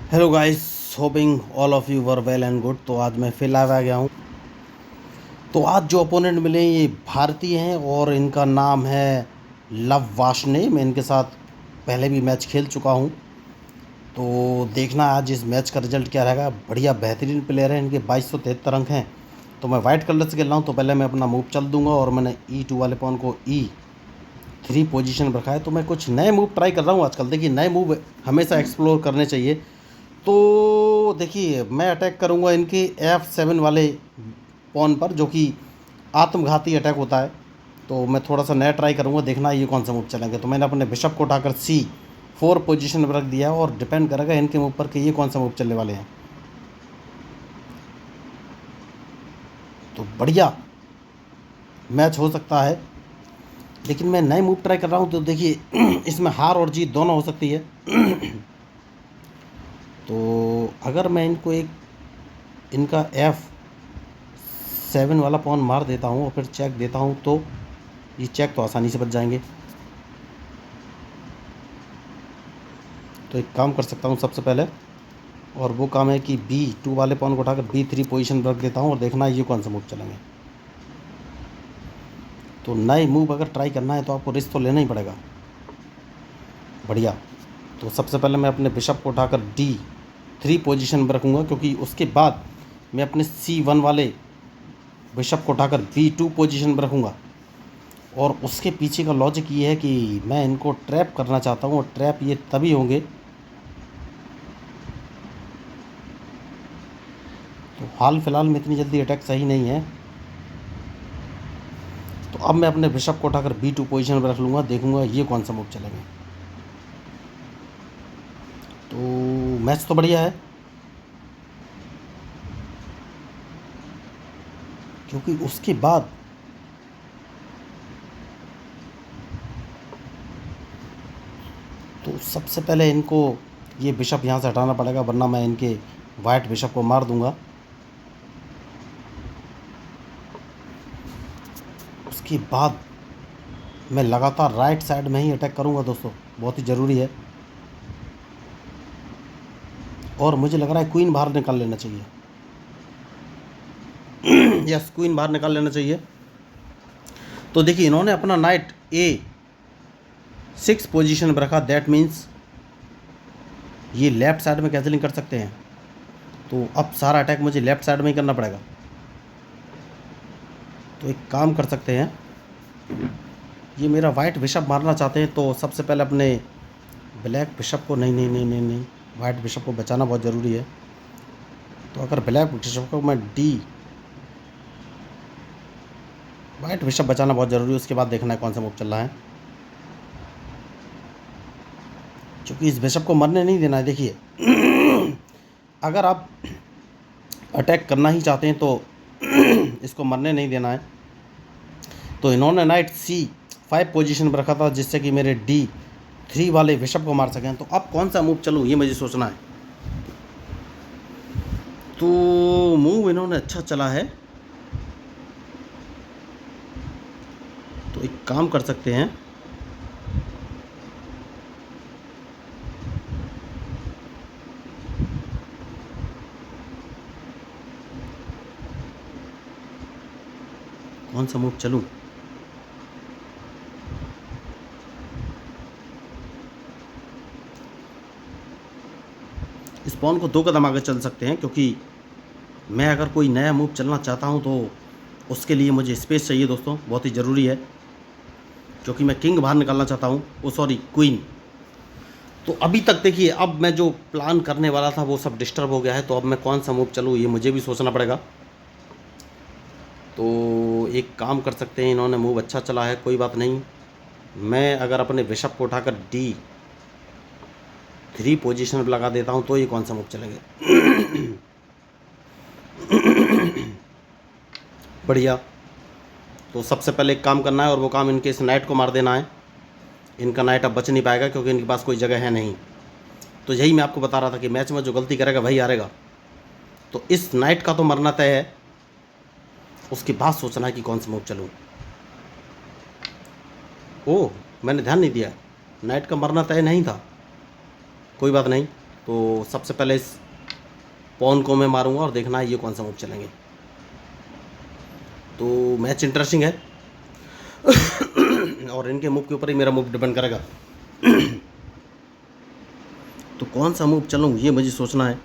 Hello guys, hopping all of you were well and good. तो आज मैं फिर लाइव आ गया हूँ। तो आज जो ओपोनेंट मिले ये भारतीय हैं और इनका नाम है लव वाशने। मैं इनके साथ पहले भी मैच खेल चुका हूँ। तो देखना आज इस मैच का रिजल्ट क्या रहेगा। बढ़िया बेहतरीन प्लेयर हैं, इनके 2273 अंक हैं। तो मैं वाइट कलर से खेल रहा हूँ। तो पहले मैं अपना मूव चल दूँगा और मैंने E2 वाले पॉन को E3 पोजीशन पर रखा है। तो मैं कुछ नए मूव ट्राई कर रहा हूँ आजकल। देखिए, नए मूव हमेशा एक्सप्लोर करने चाहिए। तो देखिए, मैं अटैक करूंगा इनके F7 वाले पॉन पर, जो कि आत्मघाती अटैक होता है। तो मैं थोड़ा सा नया ट्राई करूंगा, देखना ये कौन सा मूव चलेंगे। तो मैंने अपने बिशप को उठाकर C4 पोजीशन पर रख दिया है और डिपेंड करेगा इनके मूव पर कि ये कौन सा मूव चलने वाले हैं। तो बढ़िया मैच हो सकता है, लेकिन मैं नए मूव ट्राई कर रहा हूँ। तो देखिए इसमें हार और जीत दोनों हो सकती है। तो अगर मैं इनको इनका F7 वाला पॉन मार देता हूँ और फिर चेक देता हूँ, तो ये चेक तो आसानी से बच जाएंगे। तो एक काम कर सकता हूँ सबसे पहले, और वो काम है कि B2 वाले पॉन को उठाकर B3 पोजीशन पर रख देता हूँ और देखना ये कौन सा मूव चलेंगे। तो नए मूव अगर ट्राई करना है तो आपको रिस्क तो लेना ही पड़ेगा। बढ़िया। तो सबसे पहले मैं अपने बिशप को उठाकर D3 पोजीशन पर रखूँगा, क्योंकि उसके बाद मैं अपने C1 वाले बिशप को उठाकर B2 पोजीशन पर रखूँगा। और उसके पीछे का लॉजिक ये है कि मैं इनको ट्रैप करना चाहता हूँ, और ट्रैप ये तभी होंगे। तो हाल फिलहाल में इतनी जल्दी अटैक सही नहीं है। तो अब मैं अपने बिशप को उठाकर B2 पोजीशन पर रख लूँगा, देखूँगा ये कौन सा मूव चलेंगे। तो मैच तो बढ़िया है, क्योंकि उसके बाद तो सबसे पहले इनको ये बिशप यहाँ से हटाना पड़ेगा, वरना मैं इनके वाइट बिशप को मार दूँगा। उसके बाद मैं लगातार राइट साइड में ही अटैक करूँगा दोस्तों, बहुत ही ज़रूरी है। और मुझे लग रहा है क्वीन बाहर निकाल लेना चाहिए। यस, क्वीन बाहर निकाल लेना चाहिए। तो देखिए, इन्होंने अपना नाइट A6 पोजीशन पर रखा। दैट मीन्स ये लेफ़्ट साइड में कैंसिलिंग कर सकते हैं। तो अब सारा अटैक मुझे लेफ़्ट साइड में ही करना पड़ेगा। तो एक काम कर सकते हैं, ये मेरा वाइट बिशप मारना चाहते हैं, तो सबसे पहले अपने ब्लैक बिशप को नहीं नहीं नहीं नहीं नहीं वाइट बिशप को बचाना बहुत ज़रूरी है। तो अगर ब्लैक बिशप को मैं वाइट बिशप बचाना बहुत ज़रूरी है। उसके बाद देखना है कौन सा मूव चल रहा है, क्योंकि इस बिशप को मरने नहीं देना है। देखिए अगर आप अटैक करना ही चाहते हैं तो इसको मरने नहीं देना है। तो इन्होंने नाइट C5 पोजीशन पर रखा था, जिससे कि मेरे D3 वाले बिशप को मार सकें। तो अब कौन सा मूव चलूँ ये मुझे सोचना है। तो मूव इन्होंने अच्छा चला है, तो एक काम कर सकते हैं, कौन सा मूव चलूँ। इस पॉन को 2 कदम आगे चल सकते हैं, क्योंकि मैं अगर कोई नया मूव चलना चाहता हूं तो उसके लिए मुझे स्पेस चाहिए दोस्तों, बहुत ही ज़रूरी है। क्योंकि मैं किंग बाहर निकालना चाहता हूं, ओ सॉरी क्वीन। तो अभी तक देखिए, अब मैं जो प्लान करने वाला था वो सब डिस्टर्ब हो गया है। तो अब मैं कौन सा मूव चलूँ ये मुझे भी सोचना पड़ेगा। तो एक काम कर सकते हैं, इन्होंने मूव अच्छा चला है, कोई बात नहीं। मैं अगर अपने बिशप को उठाकर D3 पोजीशन पर लगा देता हूं, तो ये कौन सा मूव चलेंगे। बढ़िया। तो सबसे पहले एक काम करना है, और वो काम इनके इस नाइट को मार देना है। इनका नाइट अब बच नहीं पाएगा, क्योंकि इनके पास कोई जगह है नहीं। तो यही मैं आपको बता रहा था कि मैच में जो गलती करेगा वही हारेगा। तो इस नाइट का तो मरना तय है, उसके बाद सोचना है कि कौन सा मूव चलूँ। ओह, मैंने ध्यान नहीं दिया, नाइट का मरना तय नहीं था। कोई बात नहीं, तो सबसे पहले इस पॉन को मैं मारूंगा और देखना है ये कौन सा मूव चलेंगे। तो मैच इंटरेस्टिंग है और इनके मूव के ऊपर ही मेरा मूव डिपेंड करेगा। तो कौन सा मूव चलूँ ये मुझे सोचना है।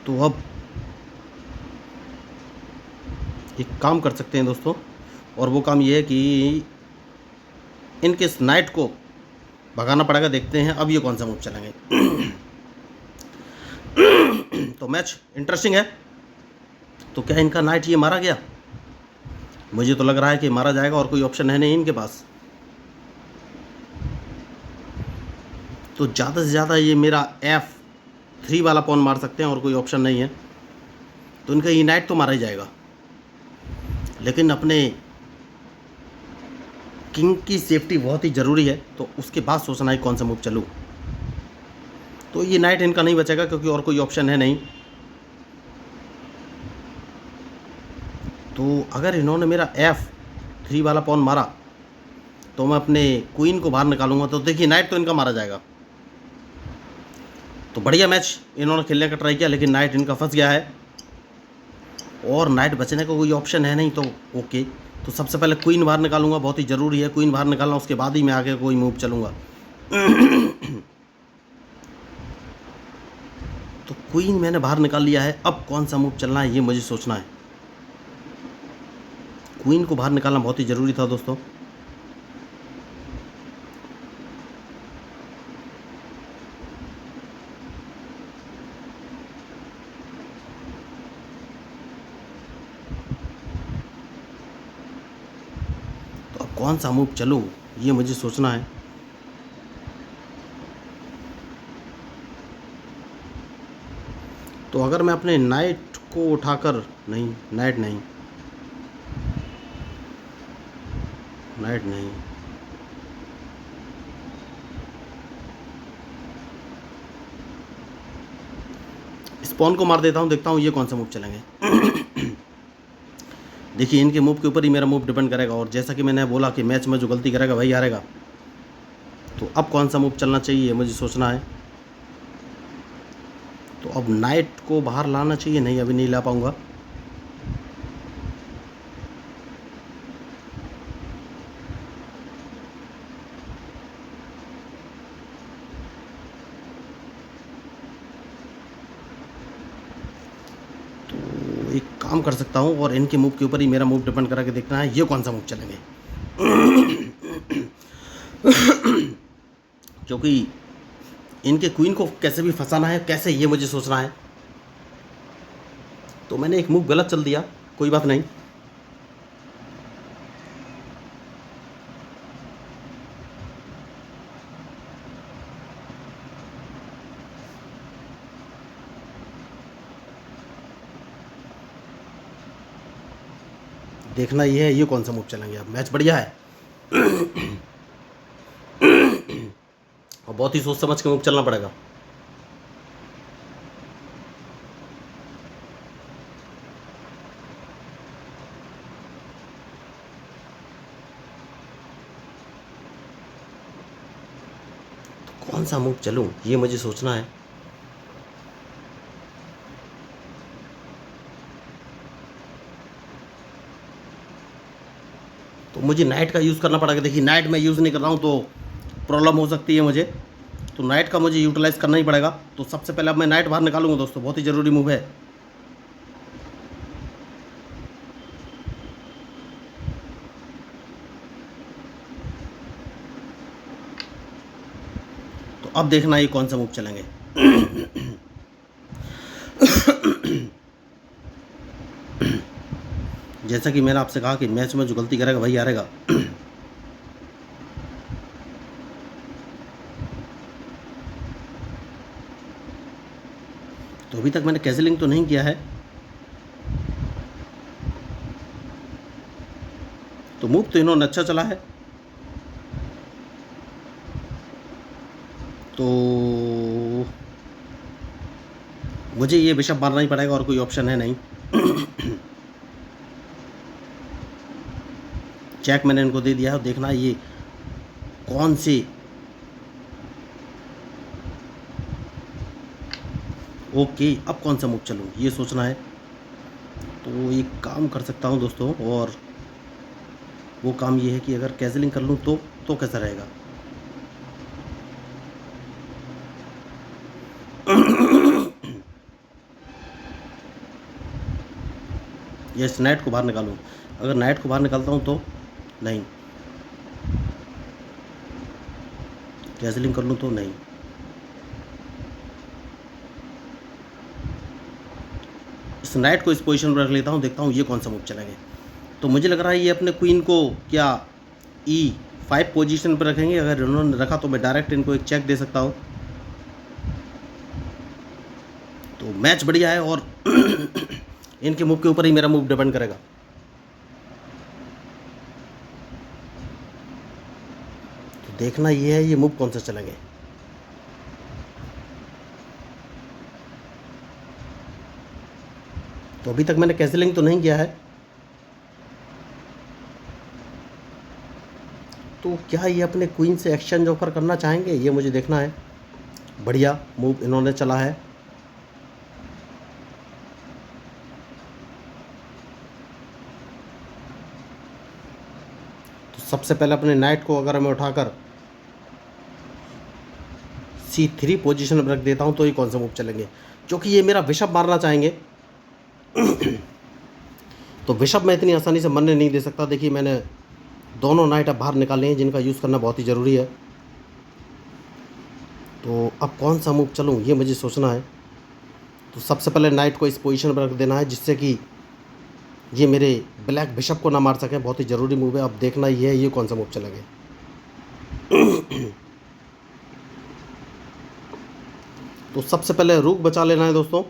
तो अब एक काम कर सकते हैं दोस्तों, और वो काम ये है कि इनके इस नाइट को भगाना पड़ेगा। देखते हैं अब ये कौन सा मूव चलेंगे। तो मैच इंटरेस्टिंग है। तो क्या इनका नाइट ये मारा गया? मुझे तो लग रहा है कि मारा जाएगा और कोई ऑप्शन है नहीं इनके पास। तो ज़्यादा से ज़्यादा ये मेरा F3 वाला पॉन मार सकते हैं और कोई ऑप्शन नहीं है। तो इनका ये नाइट तो मारा ही जाएगा, लेकिन अपने किंग की सेफ्टी बहुत ही ज़रूरी है। तो उसके बाद सोचना है कौन सा मूव चलूँ। तो ये नाइट इनका नहीं बचेगा क्योंकि और कोई ऑप्शन है नहीं। तो अगर इन्होंने मेरा F3 वाला पॉन मारा तो मैं अपने क्वीन को बाहर निकालूंगा। तो देखिए नाइट तो इनका मारा जाएगा। तो बढ़िया मैच इन्होंने खेलने का ट्राई किया, लेकिन नाइट इनका फंस गया है और नाइट बचने का कोई ऑप्शन है नहीं। तो ओके, तो सबसे पहले क्वीन बाहर निकालूंगा, बहुत ही ज़रूरी है क्वीन बाहर निकालना, उसके बाद ही मैं आगे कोई मूव चलूँगा। तो क्वीन मैंने बाहर निकाल लिया है। अब कौन सा मूव चलना है ये मुझे सोचना है। क्वीन को बाहर निकालना बहुत ही ज़रूरी था दोस्तों। तो अब कौन सा मूव चलूँ ये मुझे सोचना है। तो अगर मैं अपने नाइट को उठाकर, नहीं नाइट नहीं, नाइट नहीं, स्पॉन को मार देता हूँ, देखता हूँ ये कौन सा मूव चलेंगे। देखिए इनके मूव के ऊपर ही मेरा मूव डिपेंड करेगा, और जैसा कि मैंने बोला कि मैच में जो गलती करेगा वही हारेगा। तो अब कौन सा मूव चलना चाहिए मुझे सोचना है। तो अब नाइट को बाहर लाना चाहिए, नहीं अभी नहीं ला पाऊँगा। तो एक काम कर सकता हूँ, और इनके मूव के ऊपर ही मेरा मूव डिपेंड करा के देखना है ये कौन सा मूव चलेंगे। क्योंकि इनके क्वीन को कैसे भी फंसाना है, कैसे ये मुझे सोचना है। तो मैंने एक मूव गलत चल दिया, कोई बात नहीं। देखना ये है ये कौन सा मूव चलेंगे। अब मैच बढ़िया है और बहुत ही सोच समझ के मूव चलना पड़ेगा। तो कौन सा मूव चलूं ये मुझे सोचना है। तो मुझे नाइट का यूज़ करना पड़ेगा। देखिए नाइट मैं यूज़ नहीं कर रहा हूँ तो प्रॉब्लम हो सकती है मुझे। तो नाइट का मुझे यूटिलाइज़ करना ही पड़ेगा। तो सबसे पहले अब मैं नाइट बाहर निकालूंगा दोस्तों, बहुत ही ज़रूरी मूव है। तो अब देखना ये कौन सा मूव चलेंगे। जैसा कि मैंने आपसे कहा कि मैच में जो गलती करेगा वही हारेगा। तो अभी तक मैंने कैंसिलिंग तो नहीं किया है। तो मूव तो इन्होंने अच्छा चला है। तो मुझे ये बिशप मारना ही पड़ेगा और कोई ऑप्शन है नहीं। चेक मैंने इनको दे दिया है और देखना है ये कौन से। ओके, अब कौन सा मूव चलूँ ये सोचना है। तो एक काम कर सकता हूँ दोस्तों, और वो काम ये है कि अगर कैंसलिंग कर लूँ तो कैसा रहेगा। ये इस नाइट को बाहर निकालूँ। अगर नाइट को बाहर निकालता हूँ तो नहीं, कैंसलिंग कर लूँ तो नहीं। इस नाइट को इस पोजीशन पर रख लेता हूँ, देखता हूँ ये कौन सा मूव चलेंगे। तो मुझे लग रहा है ये अपने क्वीन को क्या E5 पोजीशन पर रखेंगे। अगर इन्होंने रखा तो मैं डायरेक्ट इनको एक चेक दे सकता हूँ। तो मैच बढ़िया है और इनके मूव के ऊपर ही मेरा मूव डिपेंड करेगा। तो देखना ये है ये मूव कौन सा चलेंगे। तो अभी तक मैंने कैंसिलिंग तो नहीं किया है, तो क्या ये अपने क्वीन से एक्सचेंज ऑफर करना चाहेंगे ये मुझे देखना है। बढ़िया मूव इन्होंने चला है। तो सबसे पहले अपने नाइट को अगर मैं उठाकर C3 पोजीशन में रख देता हूँ तो ये कौन सा मूव चलेंगे, क्योंकि ये मेरा बिशप मारना चाहेंगे। तो बिशप मैं इतनी आसानी से मरने नहीं दे सकता। देखिए मैंने दोनों नाइट अब बाहर निकाले हैं जिनका यूज़ करना बहुत ही ज़रूरी है। तो अब कौन सा मूव चलूँ ये मुझे सोचना है। तो सबसे पहले नाइट को इस पोजीशन पर रख देना है जिससे कि ये मेरे ब्लैक बिशप को ना मार सके। बहुत ही ज़रूरी मूव है। अब देखना ये है ये कौन सा मूव चलेंगे। तो सबसे पहले रूक बचा लेना है दोस्तों।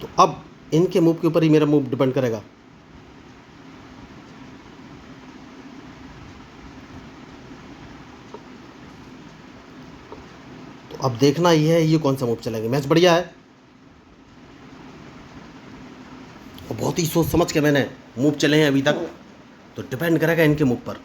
तो अब इनके मूव के ऊपर ही मेरा मूव डिपेंड करेगा। तो अब देखना ये है ये कौन सा मूव चलेंगे। मैच बढ़िया है और बहुत ही सोच समझ के मैंने मूव चले हैं अभी तक। तो डिपेंड करेगा इनके मूव पर।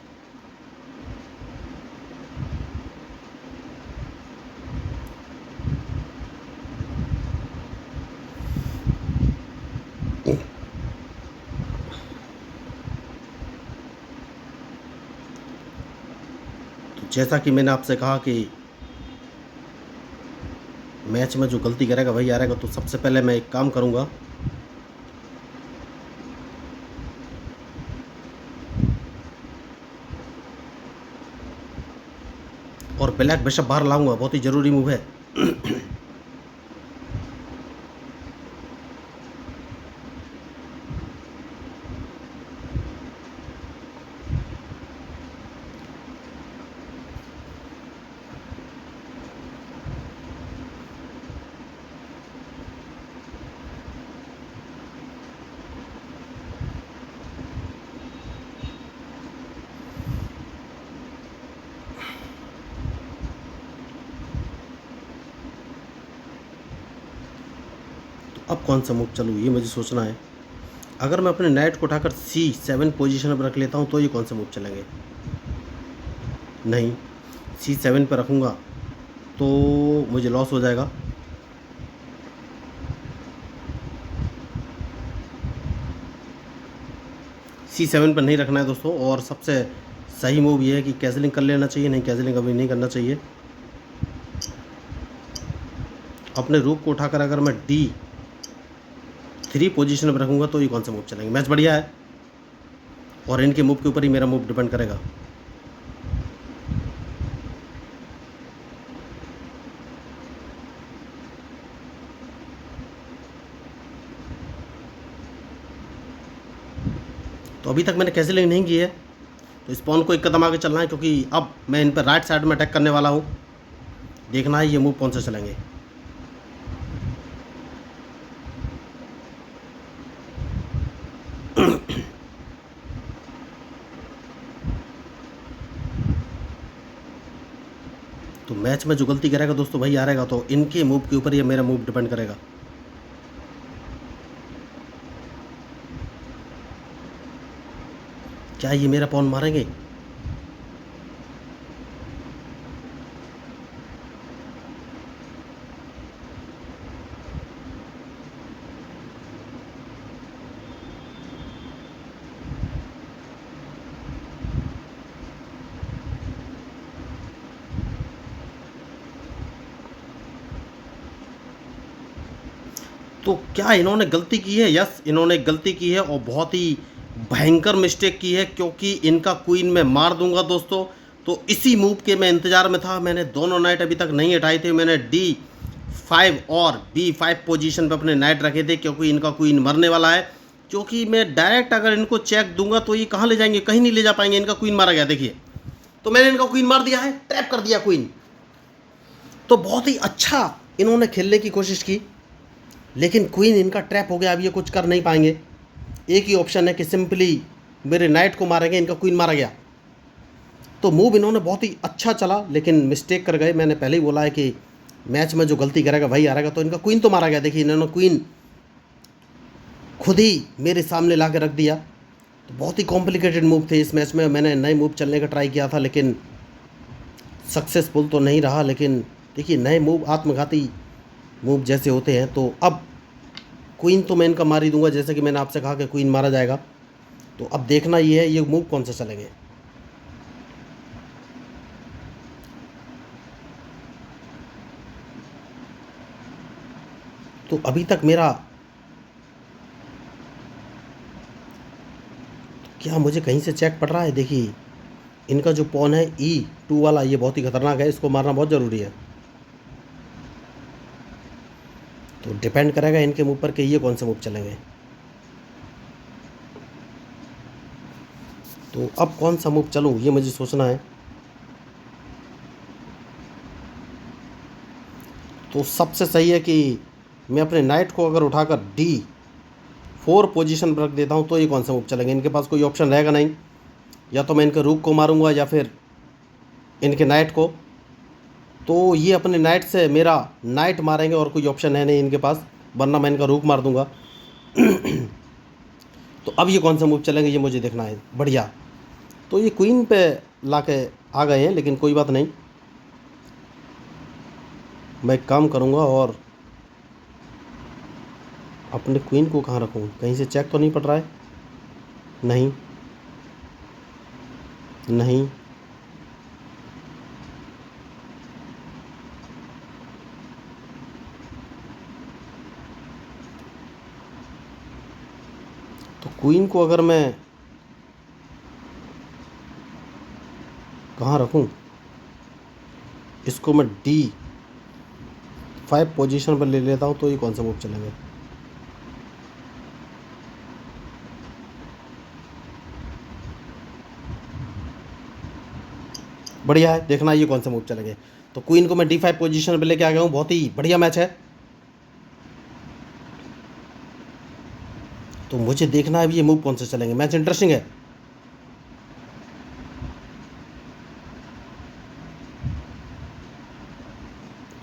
तो जैसा कि मैंने आपसे कहा कि मैच में जो गलती करेगा वही हारेगा। तो सबसे पहले मैं एक काम करूंगा, और ब्लैक बिशप बाहर लाऊंगा। बहुत ही ज़रूरी मूव है। अब कौन सा मूव चलूँ ये मुझे सोचना है। अगर मैं अपने नाइट को उठाकर C7 पोजीशन पर रख लेता हूँ तो ये कौन सा मूव चलेंगे। नहीं, C7 पर रखूँगा तो मुझे लॉस हो जाएगा। C7 पर नहीं रखना है दोस्तों। और सबसे सही मूव ये है कि कैंसलिंग कर लेना चाहिए। नहीं, कैंसलिंग अभी नहीं करना चाहिए। अपने रूक को उठाकर अगर मैं D3 पोजीशन पर रखूँगा तो ये कौन सा मूव चलेंगे। मैच बढ़िया है और इनके मूव के ऊपर ही मेरा मूव डिपेंड करेगा। तो अभी तक मैंने कैंसलिंग नहीं की है, तो इस पॉन को एक कदम आगे चलना है, क्योंकि अब मैं इन पर राइट साइड में अटैक करने वाला हूँ। देखना है ये मूव कौन सा चलेंगे। तो मैच में जो गलती करेगा दोस्तों वही हारेगा। तो इनके मूव के ऊपर ये मेरा मूव डिपेंड करेगा। क्या ये मेरा पॉन मारेंगे? तो क्या इन्होंने गलती की है? यस, इन्होंने गलती की है और बहुत ही भयंकर मिस्टेक की है, क्योंकि इनका क्वीन मैं मार दूंगा दोस्तों। तो इसी मूव के मैं इंतज़ार में था। मैंने दोनों नाइट अभी तक नहीं हटाए थे। मैंने D5 और B5 पोजीशन पे अपने नाइट रखे थे, क्योंकि इनका क्वीन मरने वाला है। क्योंकि मैं डायरेक्ट अगर इनको चेक दूंगा तो ये कहाँ ले जाएंगे? कहीं नहीं ले जा पाएंगे। इनका क्वीन मारा गया, देखिए। तो मैंने इनका क्वीन मार दिया है, ट्रैप कर दिया क्वीन। तो बहुत ही अच्छा इन्होंने खेलने की कोशिश की, लेकिन क्वीन इनका ट्रैप हो गया। अब ये कुछ कर नहीं पाएंगे। एक ही ऑप्शन है कि सिंपली मेरे नाइट को मारेंगे। इनका क्वीन मारा गया। तो मूव इन्होंने बहुत ही अच्छा चला, लेकिन मिस्टेक कर गए। मैंने पहले ही बोला है कि मैच में जो गलती करेगा वही हारेगा। तो इनका क्वीन तो मारा गया। देखिए, इन्होंने क्वीन खुद ही मेरे सामने ला के रख दिया। तो बहुत ही कॉम्प्लिकेटेड मूव थे इस मैच में। मैंने नए मूव चलने का ट्राई किया था, लेकिन सक्सेसफुल तो नहीं रहा। लेकिन देखिए, नए मूव आत्मघाती मूव जैसे होते हैं। तो अब क्वीन तो मैं इनका मार ही दूंगा, जैसे कि मैंने आपसे कहा कि क्वीन मारा जाएगा। तो अब देखना ये है, ये मूव कौन सा चलेंगे। तो अभी तक मेरा, क्या मुझे कहीं से चेक पड़ रहा है? देखिए, इनका जो पॉन है E2 वाला, ये बहुत ही खतरनाक है। इसको मारना बहुत ज़रूरी है। तो डिपेंड करेगा इनके मूव पर कि ये कौन से मूव चलेंगे। तो अब कौन सा मूव चलूँ, ये मुझे सोचना है। तो सबसे सही है कि मैं अपने नाइट को अगर उठाकर D4 पोजीशन पर रख देता हूँ, तो ये कौन सा मूव चलेंगे। इनके पास कोई ऑप्शन रहेगा नहीं। या तो मैं इनके रूक को मारूंगा या फिर इनके नाइट को। तो ये अपने नाइट से मेरा नाइट मारेंगे और कोई ऑप्शन है नहीं इनके पास, वरना मैं इनका रूक मार दूंगा। तो अब ये कौन सा मूव चलेंगे, ये मुझे देखना है। बढ़िया। तो ये क्वीन पे ला के आ गए हैं, लेकिन कोई बात नहीं। मैं एक काम करूँगा और अपने क्वीन को कहाँ रखूँ? कहीं से चेक तो नहीं पड़ रहा है? नहीं, नहीं। तो क्वीन को अगर मैं कहाँ रखूँ? इसको मैं D5 पोजीशन पर ले लेता हूँ। तो ये कौन सा मूव चलेंगे? बढ़िया है, देखना ये कौन सा मूव चलेंगे। तो क्वीन को मैं D5 पोजीशन पर लेके आ गया हूँ। बहुत ही बढ़िया मैच है। तो मुझे देखना है ये मूव कौन से चलेंगे। मैच इंटरेस्टिंग है।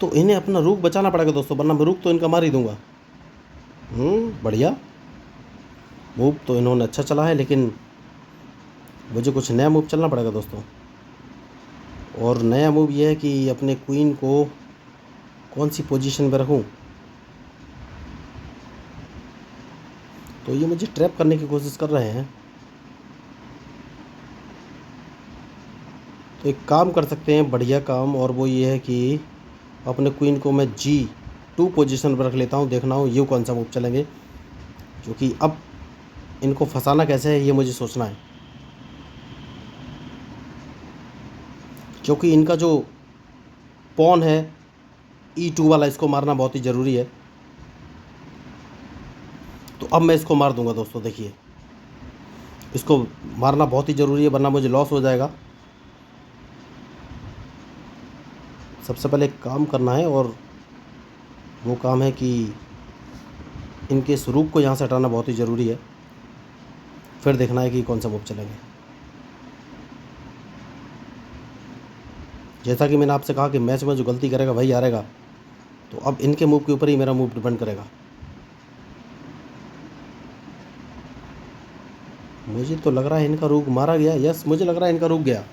तो इन्हें अपना रूक बचाना पड़ेगा दोस्तों, वरना मैं रूक तो इनका मार ही दूंगा। बढ़िया मूव तो इन्होंने अच्छा चला है, लेकिन मुझे कुछ नया मूव चलना पड़ेगा दोस्तों। और नया मूव ये है कि अपने क्वीन को कौन सी पोजीशन पे रखूं। तो ये मुझे ट्रैप करने की कोशिश कर रहे हैं। तो एक काम कर सकते हैं, बढ़िया काम, और वो ये है कि अपने क्वीन को मैं G2 पोजीशन पर रख लेता हूँ। देखना हो ये कौन सा मूव चलेंगे, क्योंकि अब इनको फंसाना कैसे है ये मुझे सोचना है। क्योंकि इनका जो पॉन है E2 वाला, इसको मारना बहुत ही ज़रूरी है। तो अब मैं इसको मार दूंगा दोस्तों। देखिए, इसको मारना बहुत ही ज़रूरी है, वरना मुझे लॉस हो जाएगा। सबसे पहले एक काम करना है, और वो काम है कि इनके स्वरूप को यहाँ से हटाना बहुत ही ज़रूरी है। फिर देखना है कि कौन सा मूव चलेंगे। जैसा कि मैंने आपसे कहा कि मैच में जो गलती करेगा वही हारेगा। तो अब इनके मूव के ऊपर ही मेरा मूव डिपेंड करेगा। मुझे तो लग रहा है इनका रुक मारा गया। यस, मुझे लग रहा है इनका रुक गया।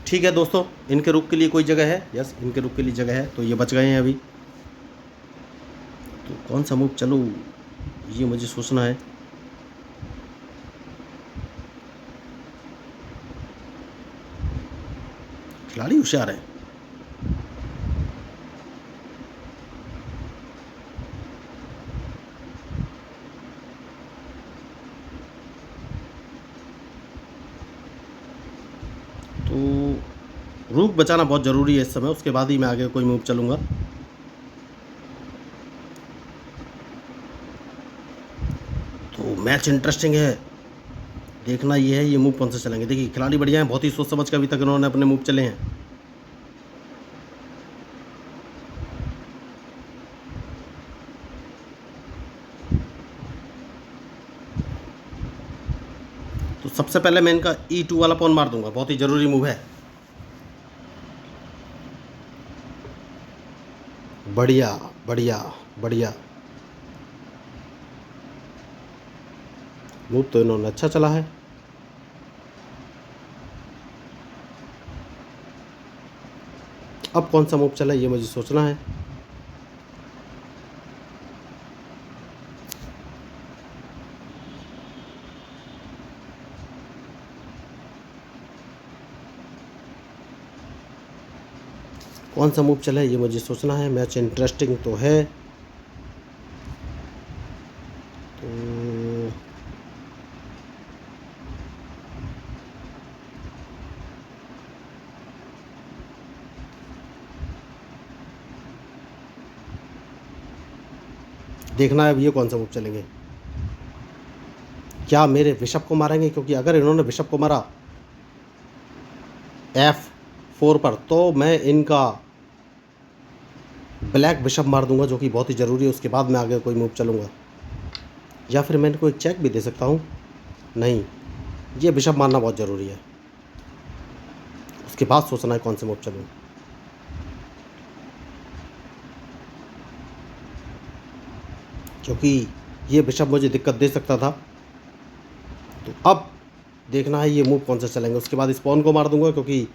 ठीक है दोस्तों, इनके रुक के लिए कोई जगह है। यस, इनके रुक के लिए जगह है, तो ये बच गए हैं अभी। तो कौन सा मूव चलूँ, ये मुझे सोचना है। खिलाड़ी होशियार है। तो रूक बचाना बहुत ज़रूरी है इस समय, उसके बाद ही मैं आगे कोई मूव चलूँगा। तो मैच इंटरेस्टिंग है, देखना ये है ये मूव कौन से चलेंगे। देखिए खिलाड़ी बढ़िया हैं, बहुत ही सोच समझ के अभी तक इन्होंने अपने मूव चले हैं। तो सबसे पहले मैं इनका E2 वाला पॉन मार दूंगा, बहुत ही ज़रूरी मूव है। बढ़िया बढ़िया बढ़िया, मूव तो इन्होंने अच्छा चला है। अब कौन सा मूव चला ये मुझे सोचना है। कौन सा मूव चला ये मुझे सोचना है। मैच इंटरेस्टिंग तो है। तो देखना है अब ये कौन सा मूव चलेंगे। क्या मेरे बिशप को मारेंगे, क्योंकि अगर इन्होंने बिशप को मारा F4 पर तो मैं इनका ब्लैक बिशप मार दूंगा, जो कि बहुत ही ज़रूरी है। उसके बाद मैं आगे कोई मूव चलूँगा, या फिर मैं इनको एक चेक भी दे सकता हूँ। नहीं, ये बिशप मारना बहुत ज़रूरी है, उसके बाद सोचना है कौन से मूव चलूँ। क्योंकि ये बिशप मुझे दिक्कत दे सकता था। तो अब देखना है ये मूव कौन से चलेंगे। उसके बाद इस पॉन को मार दूंगा, क्योंकि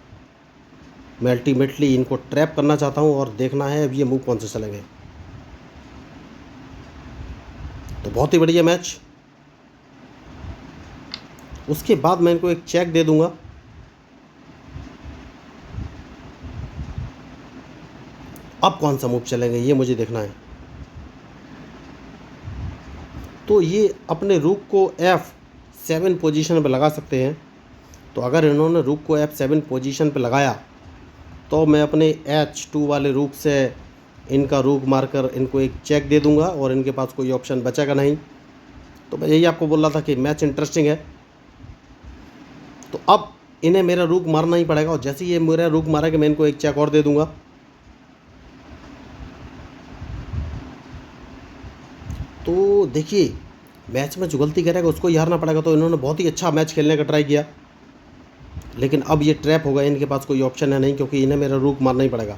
मैं अल्टीमेटली इनको ट्रैप करना चाहता हूँ। और देखना है अब ये मूव कौन से चलेंगे। तो बहुत ही बढ़िया मैच। उसके बाद मैं इनको एक चेक दे दूंगा। अब कौन सा मूव चलेंगे ये मुझे देखना है। तो ये अपने रूक को F7 पोजीशन पर लगा सकते हैं। तो अगर इन्होंने रूक को F7 पोजीशन पर लगाया तो मैं अपने H2 वाले रूक से इनका रूक मारकर इनको एक चेक दे दूंगा, और इनके पास कोई ऑप्शन बचेगा नहीं। तो मैं यही आपको बोल रहा था कि मैच इंटरेस्टिंग है। तो अब इन्हें मेरा रूक मारना ही पड़ेगा, और जैसे ही ये मेरा रूक मारेगा मैं इनको एक चेक और दे दूंगा। तो देखिए मैच में जो गलती करेगा उसको ही हारना पड़ेगा। तो इन्होंने बहुत ही अच्छा मैच खेलने का ट्राई किया, लेकिन अब ये ट्रैप हो गया। इनके पास कोई ऑप्शन है नहीं, क्योंकि इन्हें मेरा रूक मारना ही पड़ेगा।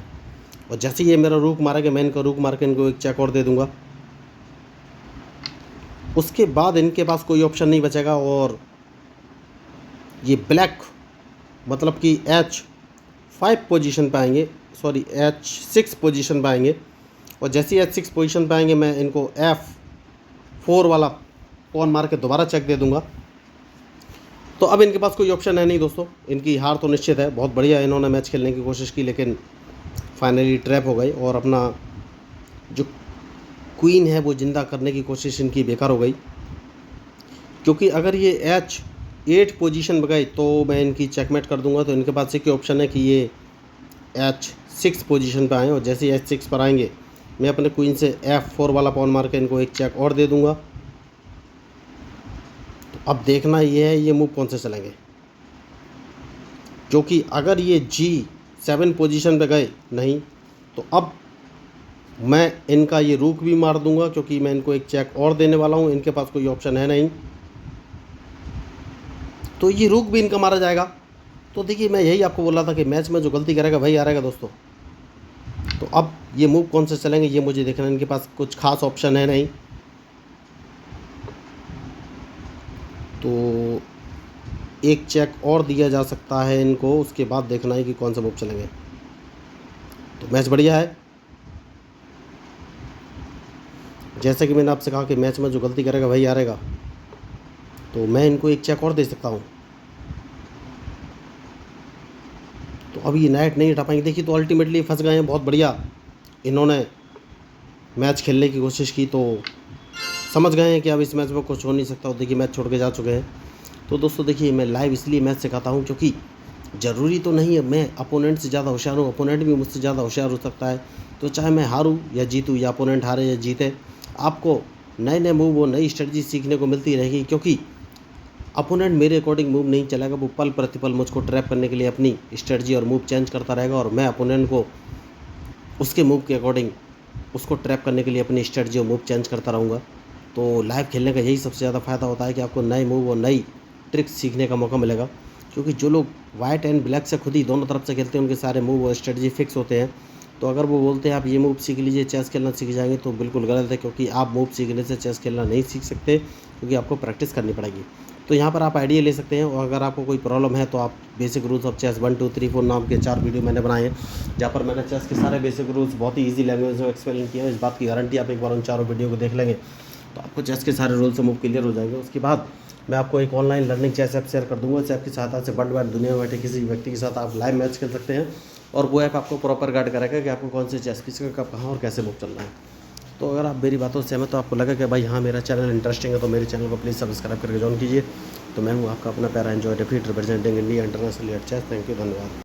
और जैसे ये मेरा रूक मारेगा मैं इनका रूक मार के इनको एक चेक और दे दूंगा। उसके बाद इनके पास कोई ऑप्शन नहीं बचेगा, और ये ब्लैक मतलब कि H5 पोजीशन पे आएंगे, सॉरी H6 पोजीशन पे आएंगे। और जैसे ही H6 पोजीशन पे आएंगे मैं इनको F4 वाला पॉन मार के दोबारा चेक दे दूंगा। तो अब इनके पास कोई ऑप्शन है नहीं दोस्तों, इनकी हार तो निश्चित है। बहुत बढ़िया इन्होंने मैच खेलने की कोशिश की, लेकिन फाइनली ट्रैप हो गई, और अपना जो क्वीन है वो ज़िंदा करने की कोशिश इनकी बेकार हो गई। क्योंकि अगर ये H8 पोजीशन पर गए तो मैं इनकी चेकमेट कर दूंगा। तो इनके पास एक ही ऑप्शन है कि ये H6 पोजीशन पर आएँ, और जैसे ही H6 पर आएंगे मैं अपने क्वीन से F4 वाला पॉन मार के इनको एक चेक और दे दूंगा। तो अब देखना ये है ये मूव कौन से चलेंगे, क्योंकि अगर ये G7 पोजीशन पे गए नहीं तो अब मैं इनका ये रूक भी मार दूंगा, क्योंकि मैं इनको एक चेक और देने वाला हूँ। इनके पास कोई ऑप्शन है नहीं, तो ये रूक भी इनका मारा जाएगा। तो देखिए मैं यही आपको बोल रहा था कि मैच में जो गलती करेगा वही हारेगा दोस्तों। तो अब ये मूव कौन से चलेंगे ये मुझे देखना है। इनके पास कुछ खास ऑप्शन है नहीं। तो एक चेक और दिया जा सकता है इनको, उसके बाद देखना है कि कौन सा मूव चलेंगे। तो मैच बढ़िया है। जैसे कि मैंने आपसे कहा कि मैच में जो गलती करेगा वही हारेगा, तो मैं इनको एक चेक और दे सकता हूँ। तो अब ये नाइट नहीं हटा पाएंगे। देखिए तो अल्टीमेटली फंस गए हैं। बहुत बढ़िया इन्होंने मैच खेलने की कोशिश की, तो समझ गए हैं कि अब इस मैच में कुछ हो नहीं सकता। और देखिए मैच छोड़ के जा चुके हैं। तो दोस्तों देखिए, मैं लाइव इसलिए मैच सिखाता हूँ क्योंकि ज़रूरी तो नहीं है मैं अपोनेंट से ज़्यादा होशियार हूँ, अपोनेंट भी मुझसे ज़्यादा होशियार हो सकता है। तो चाहे मैं हारूँ या जीतूँ, या अपोनेंट हारे या जीते, आपको नए नए मूव और नई स्ट्रेटजी सीखने को मिलती रहेगी। क्योंकि अपोनेंट मेरे अकॉर्डिंग मूव नहीं चलाएगा, वो पल प्रतिपल मुझको ट्रैप करने के लिए अपनी स्ट्रेटजी और मूव चेंज करता रहेगा, और मैं अपोनेंट को उसके मूव के अकॉर्डिंग उसको ट्रैप करने के लिए अपनी स्ट्रेटजी और मूव चेंज करता रहूँगा। तो लाइव खेलने का यही सबसे ज़्यादा फ़ायदा होता है कि आपको नए मूव और नई ट्रिक्स सीखने का मौका मिलेगा। क्योंकि जो लोग वाइट एंड ब्लैक से खुद ही दोनों तरफ से खेलते हैं, उनके सारे मूव और स्ट्रेटजी फिक्स होते हैं। तो अगर वो बोलते हैं आप ये मूव सीख लीजिए, चेस खेलना सीख जाएंगे, तो बिल्कुल गलत है। क्योंकि आप मूव सीखने से चेस खेलना नहीं सीख सकते, क्योंकि आपको प्रैक्टिस करनी पड़ेगी। तो यहाँ पर आप आइडिया ले सकते हैं। और अगर आपको कोई प्रॉब्लम है तो आप बेसिक रूल्स ऑफ चेस 1 2 3 4 नाम के 4 वीडियो मैंने बनाए हैं, जहाँ पर मैंने चेस के सारे बेसिक रूल्स बहुत ही ईजी लैंग्वेज में एक्सप्लेन किए हैं। इस बात की गारंटी, आप एक बार उन चारों वीडियो को देख लेंगे तो आपको चेस के सारे रूल्स से मूव क्लियर हो जाएंगे। उसके बाद मैं आपको एक online learning chess app share कर दूंगा। इस ऐप की सहायता से वर्ल्ड वाइड दुनिया में बैठे किसी भी व्यक्ति के साथ आप लाइव मैच खेल सकते हैं, और वो ऐप आपको प्रॉपर गाइड करेगा कि आपको कौन से चेस पीस का कब कहाँ और कैसे मूव चलना है। तो अगर आप मेरी बातों से सहमत, तो आपको लगा कि भाई हाँ मेरा चैनल इंटरेस्टिंग है, तो मेरे चैनल को प्लीज़ सब्सक्राइब करके ज्वाइन कीजिए। तो मैं हूँ आपका अपना प्यारा एंजॉय डिफीट representing India international at chess. Thank you, धन्यवाद।